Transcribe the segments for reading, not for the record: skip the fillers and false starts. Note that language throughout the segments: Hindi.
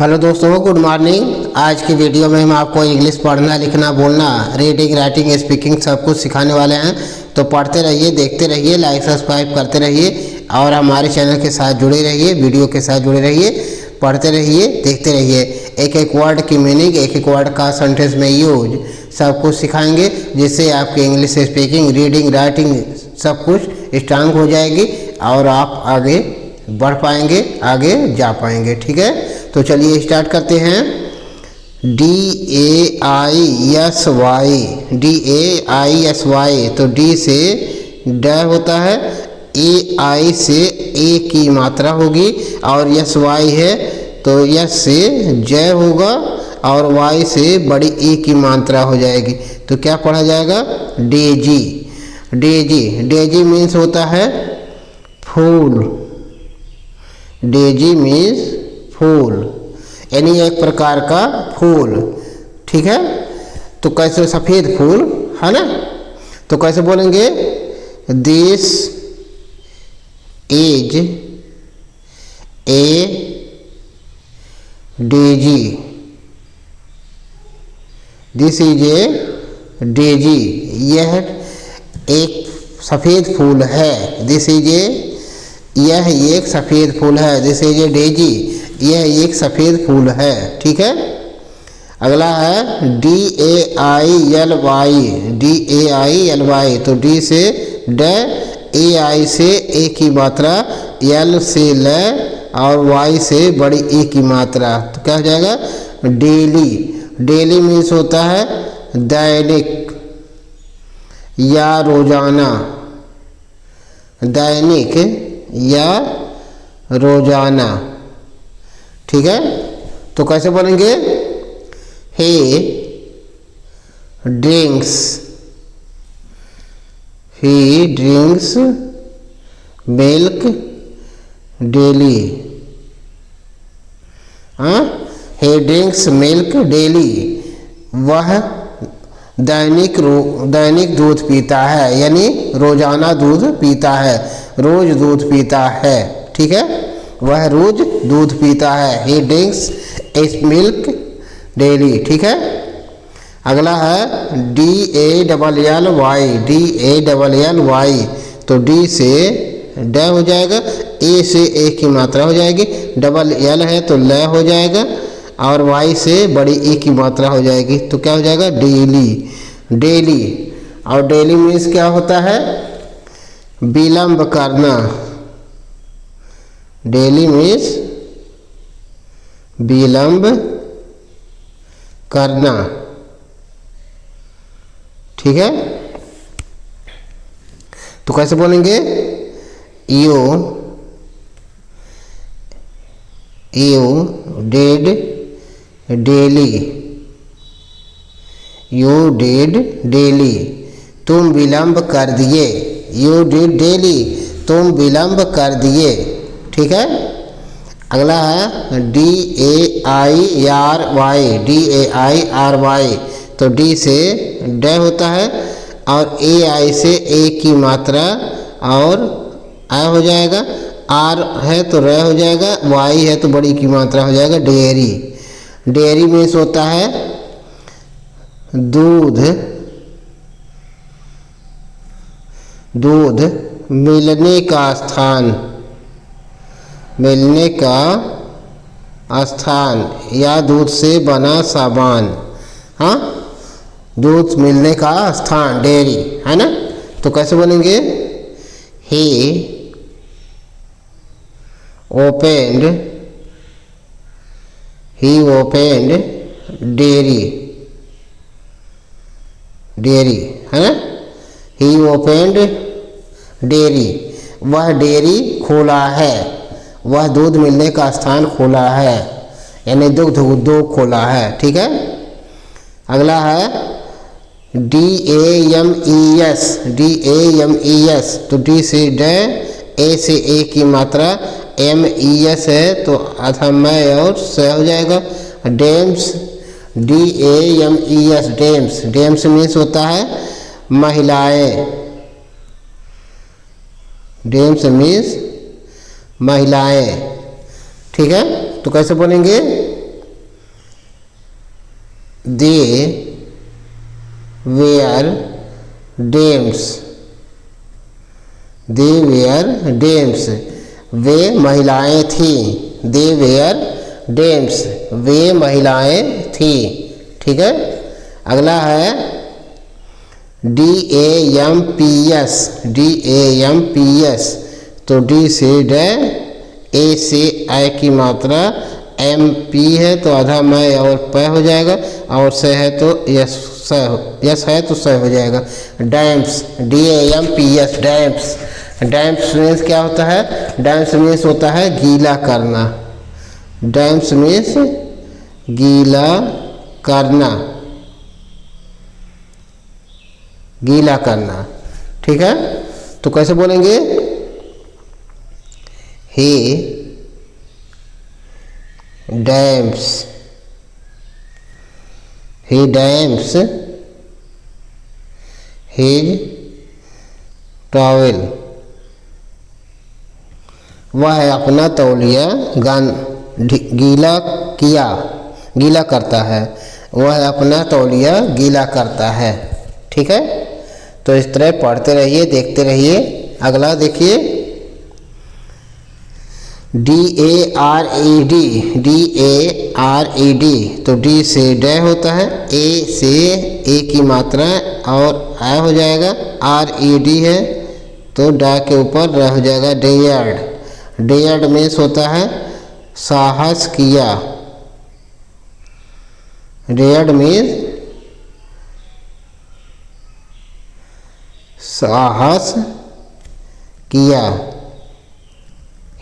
हेलो दोस्तों, गुड मॉर्निंग। आज की वीडियो में हम आपको इंग्लिश पढ़ना, लिखना, बोलना, रीडिंग, राइटिंग, स्पीकिंग सब कुछ सिखाने वाले हैं। तो पढ़ते रहिए, देखते रहिए, लाइक सब्सक्राइब करते रहिए और हमारे चैनल के साथ जुड़े रहिए, वीडियो के साथ जुड़े रहिए, पढ़ते रहिए, देखते रहिए। एक एक वर्ड की मीनिंग, एक एक वर्ड का सेंटेंस में यूज सब कुछ सिखाएंगे, जिससे आपकी इंग्लिश स्पीकिंग, रीडिंग, राइटिंग सब कुछ स्ट्रांग हो जाएगी और आप आगे बढ़ पाएंगे, आगे जा पाएंगे। ठीक है, तो चलिए स्टार्ट करते हैं। DAISY, DAISY, तो डी से ड होता है, AI से ए की मात्रा होगी और SY है तो यस से ज होगा और वाई से बड़ी ई की मात्रा हो जाएगी। तो क्या पढ़ा जाएगा? डेजी। डेजी, डेजी मीन्स होता है फूल। डेजी मीन्स फूल, यानी एक प्रकार का फूल। ठीक है, तो कैसे? सफ़ेद फूल है ना, तो कैसे बोलेंगे? This is a Daisy. This is a Daisy, यह एक सफ़ेद फूल है। दिस इज ए, यह एक सफ़ेद फूल है। दिस इज ए डेजी, यह एक सफ़ेद फूल है। ठीक है, अगला है DAILY, DAILY, तो डी से ड, AI से ए की मात्रा, एल से ल और वाई से बड़ी ई की मात्रा। तो क्या हो जाएगा? डेली। डेली मीन्स होता है दैनिक या रोजाना। दैनिक या रोजाना। ठीक है, तो कैसे बोलेंगे? He drinks, he drinks milk daily. He drinks milk daily, वह दैनिक दूध पीता है, यानी रोजाना दूध पीता है, रोज दूध पीता है। ठीक है, वह रोज दूध पीता है। ही ड्रिंक्स इस मिल्क डेली। ठीक है, अगला है DALLY, DALLY, तो डी से ड हो जाएगा, ए से ए की मात्रा हो जाएगी, डबल एल है तो ल हो जाएगा और वाई से बड़ी ई की मात्रा हो जाएगी। तो क्या हो जाएगा? डेली। डेली, और डेली मीन्स क्या होता है? विलंब करना। डेली मीन्स विलंब करना। ठीक है, तो कैसे बोलेंगे? You did daily, you did daily, तुम विलंब कर दिए। यू डिड डेली, तुम विलंब कर दिए। ठीक है, अगला है DAIRY, तो डी से ड होता है और AI से ए की मात्रा और आ हो जाएगा, आर है तो र हो जाएगा, वाई है तो बड़ी की मात्रा हो जाएगा, डेयरी। डेयरी मीन्स होता है दूध। दूध मिलने का स्थान, मिलने का स्थान या दूध से बना सामान। हाँ, दूध मिलने का स्थान, डेयरी है ना। तो कैसे बोलेंगे? ही ओपेंड डेयरी। डेयरी है ना, ही ओपेंड डेयरी, वह डेयरी खोला है, वह दूध मिलने का स्थान खोला है, यानी दुग्ध उद्योग खोला है। ठीक है, अगला है DAMES, तो डी से ड, ए से ए की मात्रा, MES है तो अथम और स हो जाएगा, DIMMs. DAMES, DIMMs. DIMMs means होता है महिलाएं। डेम्स मीन्स महिलाएं। ठीक है, तो कैसे बोलेंगे? They were dames, they were dames, वे महिलाएं थीं। दे वेयर डेम्स, वे महिलाएं थीं। ठीक है। अगला है DAMPS, DAMPS, तो डी से डे, ए से आई की मात्रा, MP है तो आधा मैं और प हो जाएगा, और स है तो यस है तो स हो जाएगा। Dams, DAMPS, dams. Dams means क्या होता है? डैम्स मीन्स होता है गीला करना। डैम्स मीन्स गीला करना, गीला करना। ठीक है। तो कैसे बोलेंगे? ही डैम्स, ही डैम्स हिज टॉवेल, वह अपना तौलिया गीला किया, गीला करता है। वह अपना तौलिया गीला करता है। ठीक है। तो इस तरह पढ़ते रहिए, देखते रहिए। अगला देखिए DARED, DARED, तो डी से डे होता है, ए से ए की मात्रा और आ हो जाएगा, RED है तो डा के ऊपर रह हो जाएगा। डेयर्ड, डेयर्ड मीन्स होता है साहस किया। डेयर्ड मीन्स साहस किया,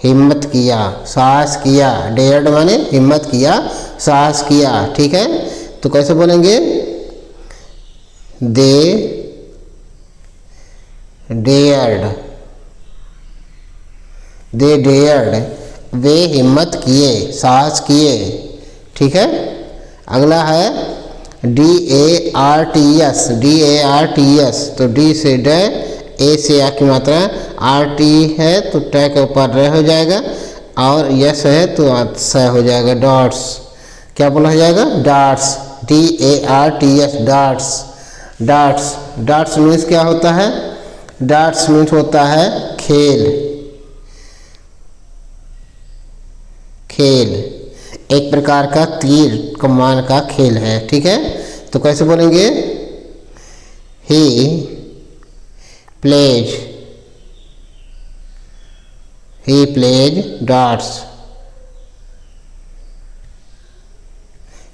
हिम्मत किया, साहस किया। डेयर्ड माने हिम्मत किया, साहस किया। ठीक है। तो कैसे बोलेंगे? दे डेयर्ड, दे डेयर्ड, वे हिम्मत किए, साहस किए। ठीक है। अगला है DARTS, DARTS, तो डी से डे, ए से आ की मात्रा, RT है तो ट के ऊपर र हो जाएगा, और यस है तो स हो जाएगा। डॉट्स, क्या बोला हो जाएगा? Dots, DARTS, dots. Dots, dots means क्या होता है? डॉट्स मीन्स होता है खेल, खेल, एक प्रकार का तीर कमान का खेल है। ठीक है। तो कैसे बोलेंगे? He plays, he plays dots,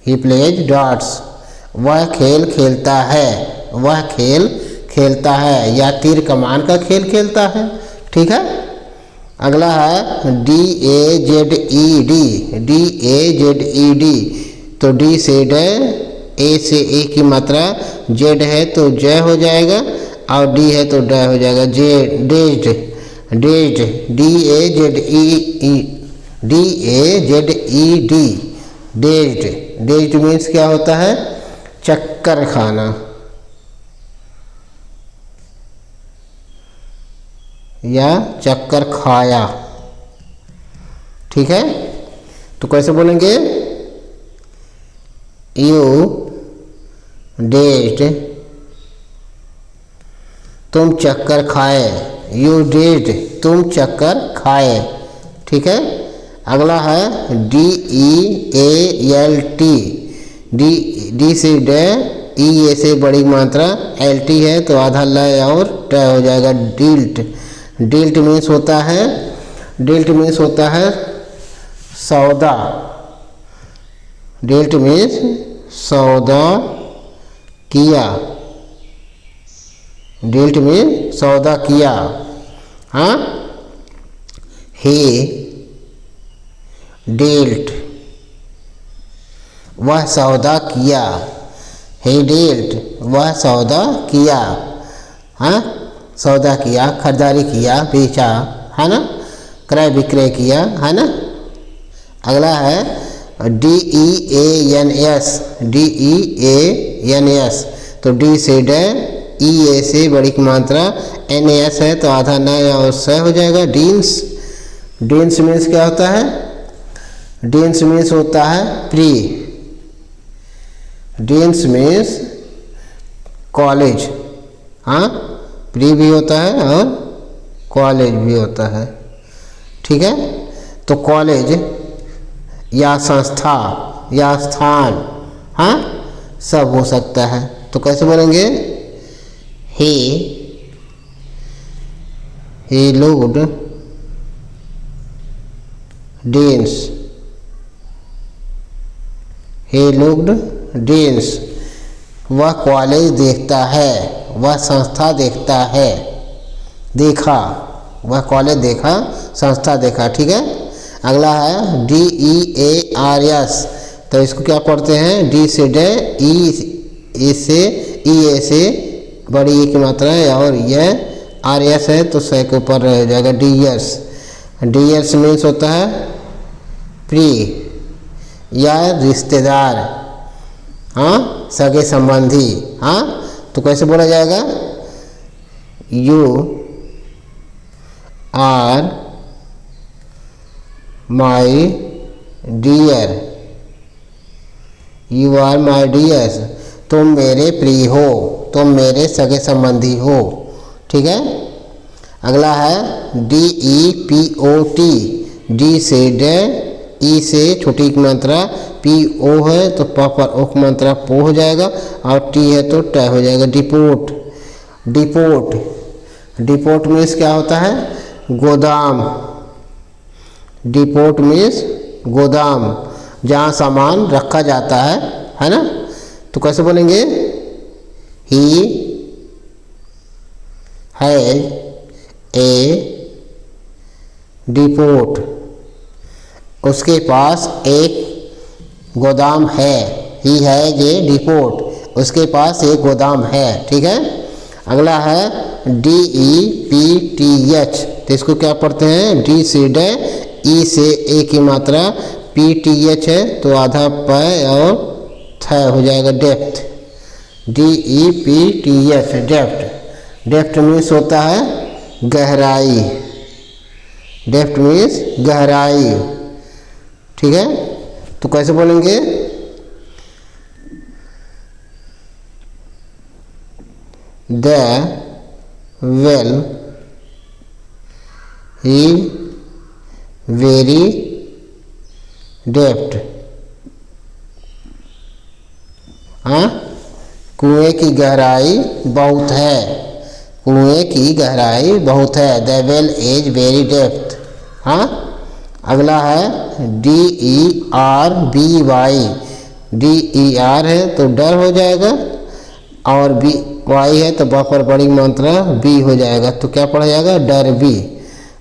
he plays dots, वह खेल खेलता है, वह खेल खेलता है, या तीर कमान का खेल खेलता है। ठीक है। अगला है DAZED, DAZED, तो डी से डे, ए से ए की मात्रा, जेड है तो जय हो जाएगा, और डी है तो ड हो जाएगा। जे dazed, dazed, DAZED, dazed. Dazed means क्या होता है? चक्कर खाना, या चक्कर खाया। ठीक है। तो कैसे बोलेंगे? यू डेज्ड, तुम चक्कर खाए, यू डेज्ड, तुम चक्कर खाए। ठीक है। अगला है DEALT, डी से डे, ई ए से बड़ी मात्रा, LT है तो आधा ल और ट हो जाएगा। डील्ट, डील्ट मीन्स होता है, डील्ट मीन्स होता है सौदा। डील्ट मीन्स सौदा किया, डील्ट मीन्स सौदा किया। हाँ। he dealt, वह सौदा किया। he dealt, वह सौदा किया। हाँ, सौदा किया, खरीदारी किया, बेचा, है ना, क्रय विक्रय किया, है ना। अगला है DEANS, DEANS, तो डी से डे, ई ए से बड़ी की मात्रा, NAS है तो आधा न और स हो जाएगा। डीन्स, डीन्स मीन्स क्या होता है? डीन्स मीन्स होता है प्री, डीन्स मीन्स कॉलेज, हाँ, प्री भी होता है और कॉलेज भी होता है, ठीक है। तो कॉलेज या संस्था या स्थान, हाँ, सब हो सकता है। तो कैसे बोलेंगे? he looked dense, he looked dense, वह कॉलेज देखता है, वह संस्था देखता है, देखा, वह कॉलेज देखा, संस्था देखा, ठीक है। अगला है DEARS, तो इसको क्या पढ़ते हैं? डी से डे, ई से ए से बड़ी ई की मात्रा है और यह RS है तो से के ऊपर रह जाएगा DEARS। DEARS मीन्स होता है प्रिय या रिश्तेदार, हाँ, सगे संबंधी, हाँ। तो कैसे बोला जाएगा? You are my dear, you are my dears, तुम मेरे प्रिय हो, तुम मेरे सगे संबंधी हो, ठीक है। अगला है DEPOT, डी से डे, ई से छोटी की मात्रा, PO है तो प पर ओ की मात्रा पो हो जाएगा और टी है तो ट हो जाएगा। डिपोट, डिपोट, डिपोट मीन्स क्या होता है? गोदाम। डिपोट मीन्स गोदाम, जहाँ सामान रखा जाता है ना। तो कैसे बोलेंगे? ही हैज ए डिपोट, उसके पास एक गोदाम है। ही हैज ए डिपोट, उसके पास एक गोदाम है, ठीक है। अगला है DEPTH, तो इसको क्या पढ़ते हैं? डी से डे, ई से ए की मात्रा, PTH है तो आधा प और थ हो जाएगा depth. DEPTH, depth. Depth means होता है गहराई, डेप्थ मीन्स गहराई, ठीक है। तो कैसे बोलेंगे? The well he very depth, हाँ, कुएं की गहराई बहुत है, कुएं की गहराई बहुत है। The well is very depth, हाँ। अगला है DERBY, DER है तो डर हो जाएगा और BY है तो ब पर बड़ी मात्रा बी हो जाएगा, तो क्या पढ़ा जाएगा? Derby,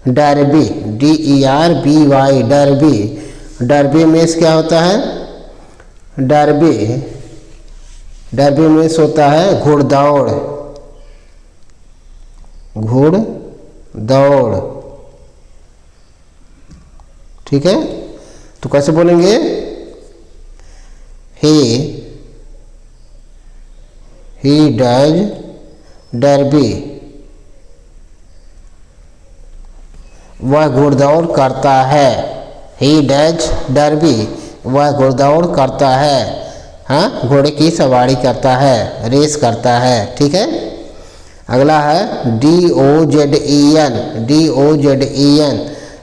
derby, DERBY, derby. Derby means क्या होता है? डरबी, डरबी मीन्स होता है घुड़दौड़, घुड़दौड़, ठीक है। तो कैसे बोलेंगे? ही डज डरबी, वह घुड़दौड़ करता है। ही डज डरबी, वह घुड़दौड़ करता है, हाँ, घोड़े की सवारी करता है, रेस करता है, ठीक है। अगला है DOZEN, DOZEN,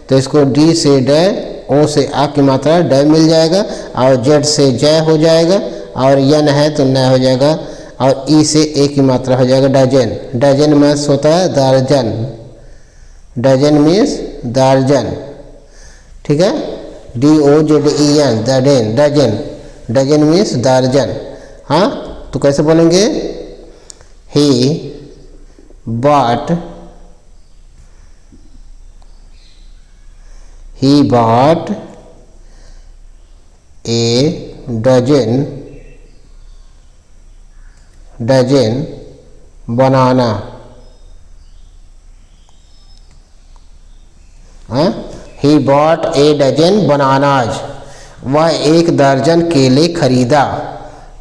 तो इसको डी से ड, ओ से आ की मात्रा ड मिल जाएगा और जेड से जय हो जाएगा और यन है तो न हो जाएगा और ई से ए की मात्रा हो जाएगा डजन। डजन मीन्स होता है दर्जन, डजन मीन्स दर्जन, ठीक है। DOZEN, dozen, dozen, dozen means दर्जन, हाँ। तो कैसे बोलेंगे? He bought, he bought a dozen banana, he bought a dozen bananas, वह एक दर्जन केले खरीदा।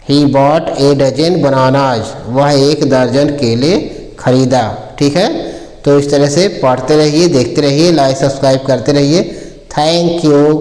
he bought a dozen bananas, वह एक दर्जन केले खरीदा, ठीक है। तो इस तरह से पढ़ते रहिए, देखते रहिए, लाइक सब्सक्राइब करते रहिए। Thank you.